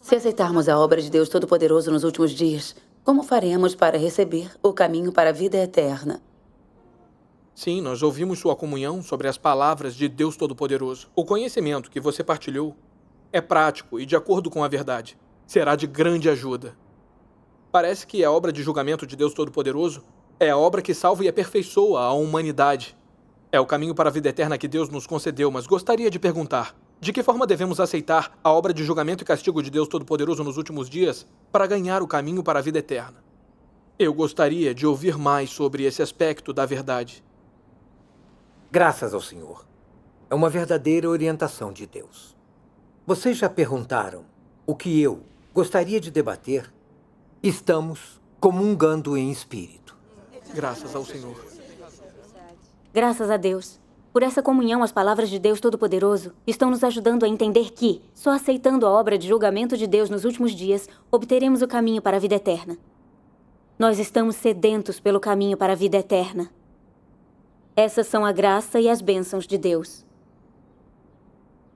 Se aceitarmos a obra de Deus Todo-Poderoso nos últimos dias, como faremos para receber o caminho para a vida eterna? Sim, nós ouvimos sua comunhão sobre as palavras de Deus Todo-Poderoso. O conhecimento que você partilhou é prático e de acordo com a verdade. Será de grande ajuda. Parece que a obra de julgamento de Deus Todo-Poderoso é a obra que salva e aperfeiçoa a humanidade. É o caminho para a vida eterna que Deus nos concedeu, mas gostaria de perguntar: de que forma devemos aceitar a obra de julgamento e castigo de Deus Todo-Poderoso nos últimos dias para ganhar o caminho para a vida eterna? Eu gostaria de ouvir mais sobre esse aspecto da verdade. Graças ao Senhor. É uma verdadeira orientação de Deus. Vocês já perguntaram o que eu gostaria de debater? Estamos comungando em espírito. Graças ao Senhor. Graças a Deus. Por essa comunhão, as palavras de Deus Todo-Poderoso estão nos ajudando a entender que, só aceitando a obra de julgamento de Deus nos últimos dias, obteremos o caminho para a vida eterna. Nós estamos sedentos pelo caminho para a vida eterna. Essas são a graça e as bênçãos de Deus.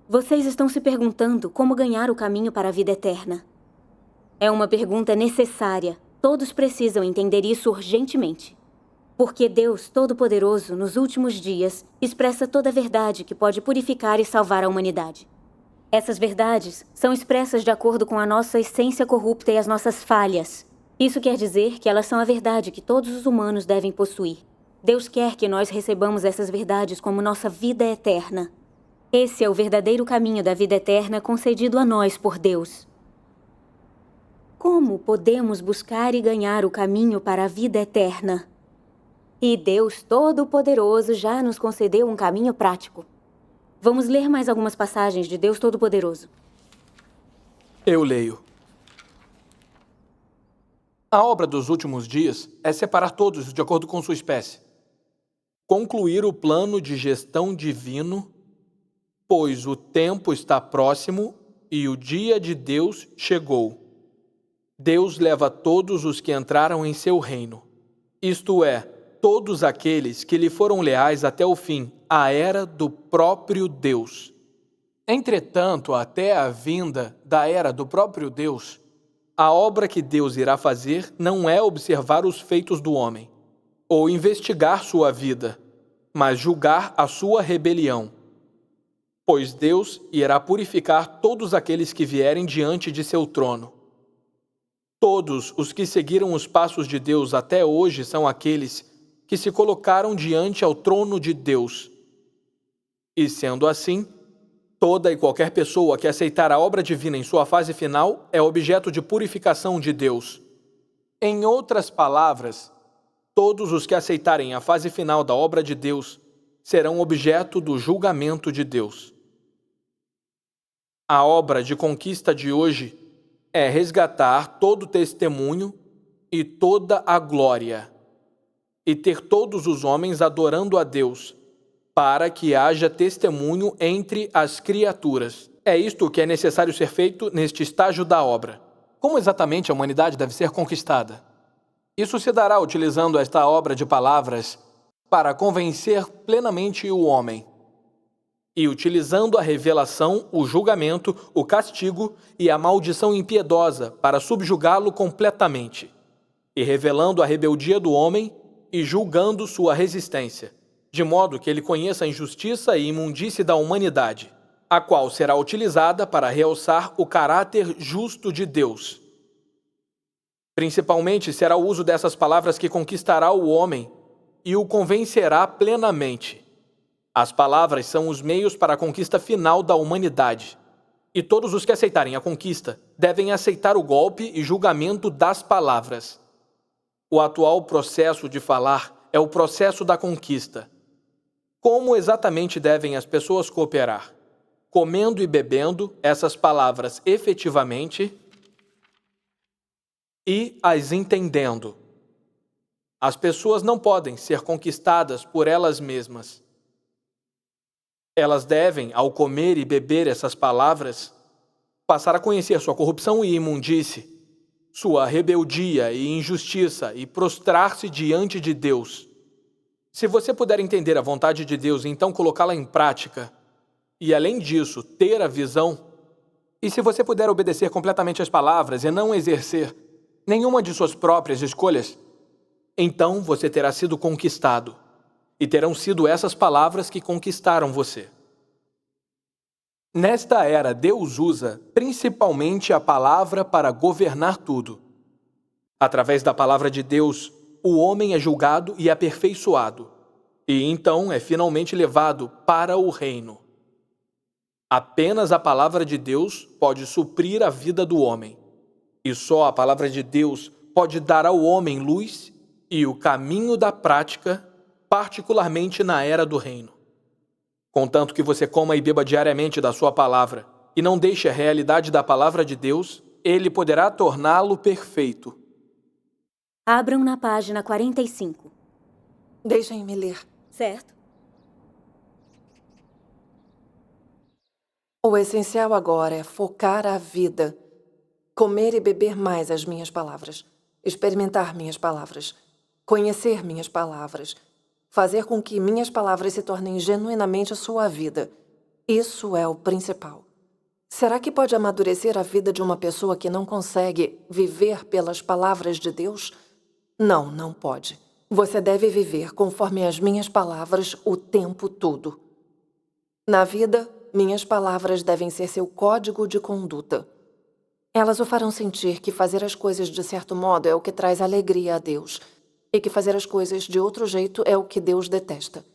Vocês estão se perguntando como ganhar o caminho para a vida eterna. É uma pergunta necessária. Todos precisam entender isso urgentemente. Porque Deus Todo-Poderoso, nos últimos dias, expressa toda a verdade que pode purificar e salvar a humanidade. Essas verdades são expressas de acordo com a nossa essência corrupta e as nossas falhas. Isso quer dizer que elas são a verdade que todos os humanos devem possuir. Deus quer que nós recebamos essas verdades como nossa vida eterna. Esse é o verdadeiro caminho da vida eterna concedido a nós por Deus. Como podemos buscar e ganhar o caminho para a vida eterna? E Deus Todo-Poderoso já nos concedeu um caminho prático. Vamos ler mais algumas passagens de Deus Todo-Poderoso. Eu leio. A obra dos últimos dias é separar todos de acordo com sua espécie. Concluir o plano de gestão divino, pois o tempo está próximo e o dia de Deus chegou. Deus leva todos os que entraram em seu reino, isto é, todos aqueles que lhe foram leais até o fim, a era do próprio Deus. Entretanto, até a vinda da era do próprio Deus, a obra que Deus irá fazer não é observar os feitos do homem, ou investigar sua vida, mas julgar a sua rebelião. Pois Deus irá purificar todos aqueles que vierem diante de seu trono. Todos os que seguiram os passos de Deus até hoje são aqueles que se colocaram diante ao trono de Deus. E sendo assim, toda e qualquer pessoa que aceitar a obra divina em sua fase final é objeto de purificação de Deus. Em outras palavras, todos os que aceitarem a fase final da obra de Deus serão objeto do julgamento de Deus. A obra de conquista de hoje é resgatar todo o testemunho e toda a glória, e ter todos os homens adorando a Deus, para que haja testemunho entre as criaturas. É isto que é necessário ser feito neste estágio da obra. Como exatamente a humanidade deve ser conquistada? Isso se dará utilizando esta obra de palavras para convencer plenamente o homem, e utilizando a revelação, o julgamento, o castigo e a maldição impiedosa para subjugá-lo completamente, e revelando a rebeldia do homem e julgando sua resistência, de modo que ele conheça a injustiça e imundície da humanidade, a qual será utilizada para realçar o caráter justo de Deus. Principalmente será o uso dessas palavras que conquistará o homem e o convencerá plenamente. As palavras são os meios para a conquista final da humanidade. E todos os que aceitarem a conquista devem aceitar o golpe e julgamento das palavras. O atual processo de falar é o processo da conquista. Como exatamente devem as pessoas cooperar? Comendo e bebendo essas palavras efetivamente e as entendendo. As pessoas não podem ser conquistadas por elas mesmas. Elas devem, ao comer e beber essas palavras, passar a conhecer sua corrupção e imundície, sua rebeldia e injustiça e prostrar-se diante de Deus. Se você puder entender a vontade de Deus e então colocá-la em prática, e além disso ter a visão, E se você puder obedecer completamente às palavras e não exercer nenhuma de suas próprias escolhas, então você terá sido conquistado. E terão sido essas palavras que conquistaram você. Nesta era, Deus usa principalmente a palavra para governar tudo. Através da palavra de Deus, o homem é julgado e aperfeiçoado, e então é finalmente levado para o reino. Apenas a palavra de Deus pode suprir a vida do homem, e só a palavra de Deus pode dar ao homem luz e o caminho da prática, particularmente na era do reino. Contanto que você coma e beba diariamente da sua palavra e não deixe a realidade da palavra de Deus, ele poderá torná-lo perfeito. Abram na página 45. Deixem-me ler. Certo? O essencial agora é focar a vida. Comer e beber mais as minhas palavras. Experimentar minhas palavras. Conhecer minhas palavras. Fazer com que minhas palavras se tornem genuinamente a sua vida. Isso é o principal. Será que pode amadurecer a vida de uma pessoa que não consegue viver pelas palavras de Deus? Não, não pode. Você deve viver conforme as minhas palavras o tempo todo. Na vida, minhas palavras devem ser seu código de conduta. Elas o farão sentir que fazer as coisas de certo modo é o que traz alegria a Deus, e que fazer as coisas de outro jeito é o que Deus detesta.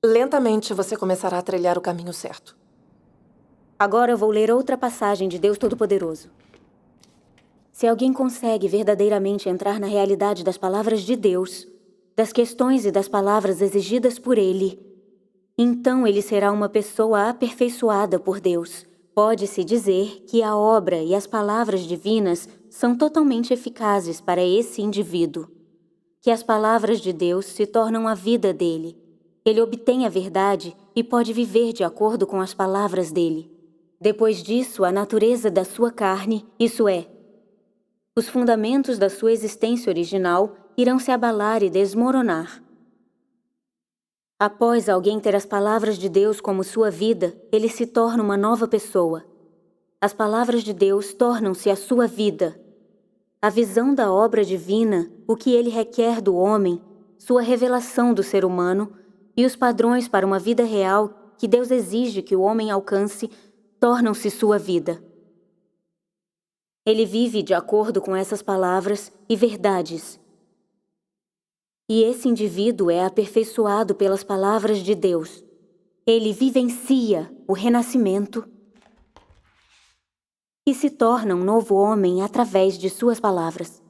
Lentamente você começará a trilhar o caminho certo. Agora eu vou ler outra passagem de Deus Todo-Poderoso. Se alguém consegue verdadeiramente entrar na realidade das palavras de Deus, das questões e das palavras exigidas por Ele, então ele será uma pessoa aperfeiçoada por Deus. Pode-se dizer que a obra e as palavras divinas são totalmente eficazes para esse indivíduo. Que as palavras de Deus se tornam a vida dele. Ele obtém a verdade e pode viver de acordo com as palavras dele. Depois disso, a natureza da sua carne, isso é, os fundamentos da sua existência original, irão se abalar e desmoronar. Após alguém ter as palavras de Deus como sua vida, ele se torna uma nova pessoa. As palavras de Deus tornam-se a sua vida. A visão da obra divina, o que ele requer do homem, sua revelação do ser humano e os padrões para uma vida real que Deus exige que o homem alcance, tornam-se sua vida. Ele vive de acordo com essas palavras e verdades. E esse indivíduo é aperfeiçoado pelas palavras de Deus. Ele vivencia o renascimento e se torna um novo homem através de suas palavras.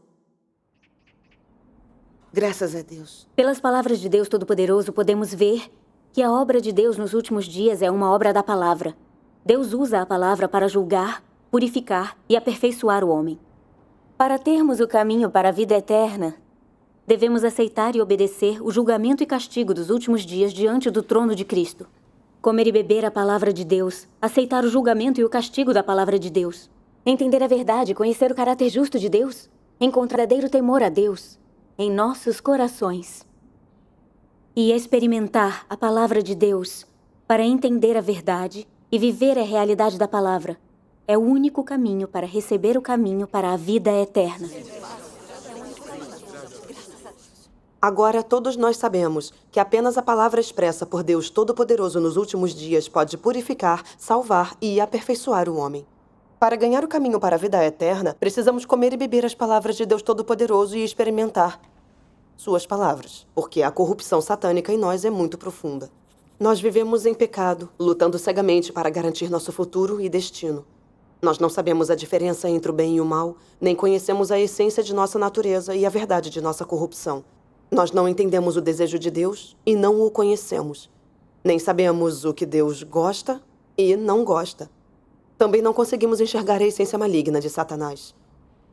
Graças a Deus. Pelas palavras de Deus Todo-Poderoso, podemos ver que a obra de Deus nos últimos dias é uma obra da palavra. Deus usa a palavra para julgar, purificar e aperfeiçoar o homem. Para termos o caminho para a vida eterna, devemos aceitar e obedecer o julgamento e castigo dos últimos dias diante do trono de Cristo. Comer e beber a palavra de Deus, aceitar o julgamento e o castigo da palavra de Deus, entender a verdade, conhecer o caráter justo de Deus, encontrar verdadeiro temor a Deus em nossos corações e experimentar a palavra de Deus para entender a verdade e viver a realidade da palavra é o único caminho para receber o caminho para a vida eterna. Agora, todos nós sabemos que apenas a palavra expressa por Deus Todo-Poderoso nos últimos dias pode purificar, salvar e aperfeiçoar o homem. Para ganhar o caminho para a vida eterna, precisamos comer e beber as palavras de Deus Todo-Poderoso e experimentar suas palavras, porque a corrupção satânica em nós é muito profunda. Nós vivemos em pecado, lutando cegamente para garantir nosso futuro e destino. Nós não sabemos a diferença entre o bem e o mal, nem conhecemos a essência de nossa natureza e a verdade de nossa corrupção. Nós não entendemos o desejo de Deus e não o conhecemos. Nem sabemos o que Deus gosta e não gosta. Também não conseguimos enxergar a essência maligna de Satanás.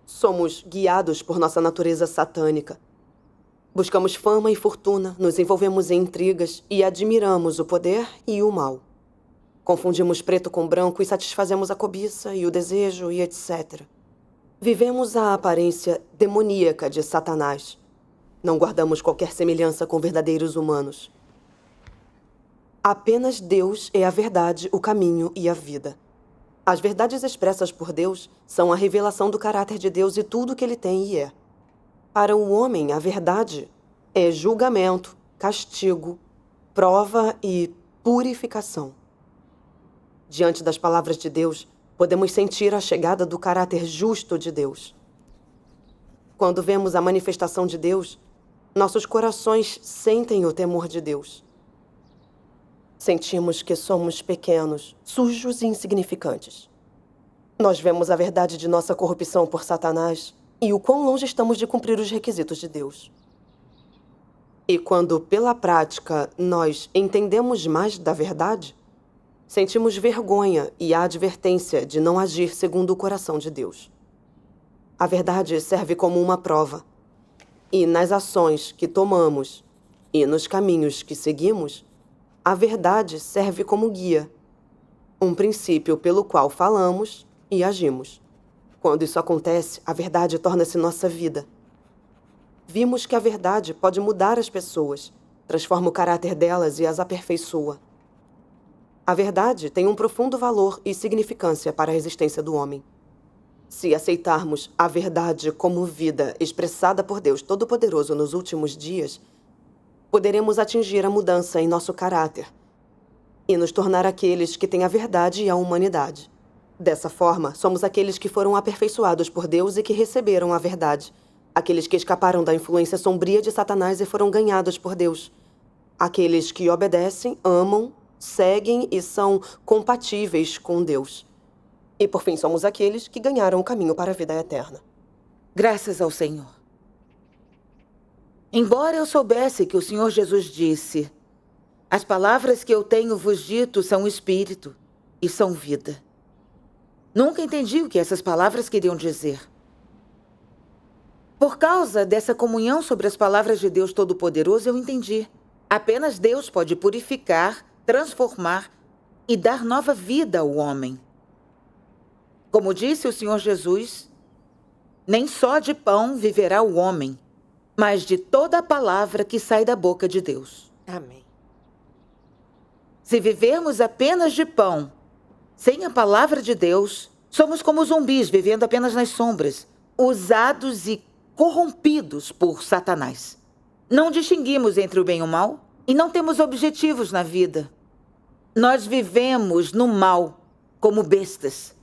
Somos guiados por nossa natureza satânica. Buscamos fama e fortuna, nos envolvemos em intrigas e admiramos o poder e o mal. Confundimos preto com branco e satisfazemos a cobiça e o desejo e etc. Vivemos a aparência demoníaca de Satanás. Não guardamos qualquer semelhança com verdadeiros humanos. Apenas Deus é a verdade, o caminho e a vida. As verdades expressas por Deus são a revelação do caráter de Deus e tudo o que ele tem e é. Para o homem, a verdade é julgamento, castigo, prova e purificação. Diante das palavras de Deus, podemos sentir a chegada do caráter justo de Deus. Quando vemos a manifestação de Deus, nossos corações sentem o temor de Deus. Sentimos que somos pequenos, sujos e insignificantes. Nós vemos a verdade de nossa corrupção por Satanás e o quão longe estamos de cumprir os requisitos de Deus. E quando, pela prática, nós entendemos mais da verdade, sentimos vergonha e a advertência de não agir segundo o coração de Deus. A verdade serve como uma prova. E nas ações que tomamos e nos caminhos que seguimos, a verdade serve como guia, um princípio pelo qual falamos e agimos. Quando isso acontece, a verdade torna-se nossa vida. Vimos que a verdade pode mudar as pessoas, transforma o caráter delas e as aperfeiçoa. A verdade tem um profundo valor e significância para a existência do homem. Se aceitarmos a verdade como vida expressada por Deus Todo-Poderoso nos últimos dias, poderemos atingir a mudança em nosso caráter e nos tornar aqueles que têm a verdade e a humanidade. Dessa forma, somos aqueles que foram aperfeiçoados por Deus e que receberam a verdade, aqueles que escaparam da influência sombria de Satanás e foram ganhados por Deus, aqueles que obedecem, amam, seguem e são compatíveis com Deus. E, por fim, somos aqueles que ganharam o caminho para a vida eterna. Graças ao Senhor. Embora eu soubesse que o Senhor Jesus disse: as palavras que eu tenho vos dito são espírito e são vida. Nunca entendi o que essas palavras queriam dizer. Por causa dessa comunhão sobre as palavras de Deus Todo-Poderoso, eu entendi. Apenas Deus pode purificar, transformar e dar nova vida ao homem. Como disse o Senhor Jesus, nem só de pão viverá o homem, mas de toda a palavra que sai da boca de Deus. Amém. Se vivermos apenas de pão, sem a palavra de Deus, somos como zumbis vivendo apenas nas sombras, usados e corrompidos por Satanás. Não distinguimos entre o bem e o mal e não temos objetivos na vida. Nós vivemos no mal, como bestas.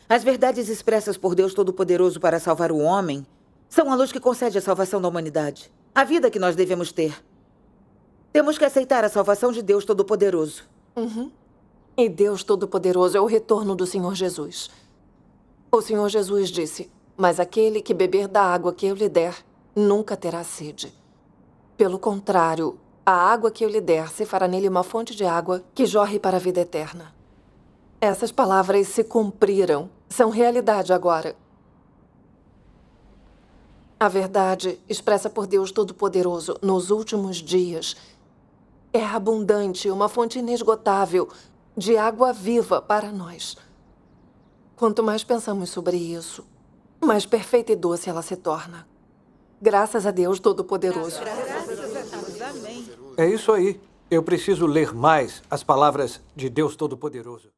As verdades expressas por Deus Todo-Poderoso para salvar o homem são a luz que concede a salvação da humanidade, a vida que nós devemos ter. Temos que aceitar a salvação de Deus Todo-Poderoso. E Deus Todo-Poderoso é o retorno do Senhor Jesus. O Senhor Jesus disse: mas aquele que beber da água que eu lhe der, nunca terá sede. Pelo contrário, a água que eu lhe der se fará nele uma fonte de água que jorre para a vida eterna. Essas palavras se cumpriram, são realidade agora. A verdade expressa por Deus Todo-Poderoso nos últimos dias é abundante, uma fonte inesgotável de água viva para nós. Quanto mais pensamos sobre isso, mais perfeita e doce ela se torna. Graças a Deus Todo-Poderoso. É isso aí. Eu preciso ler mais as palavras de Deus Todo-Poderoso.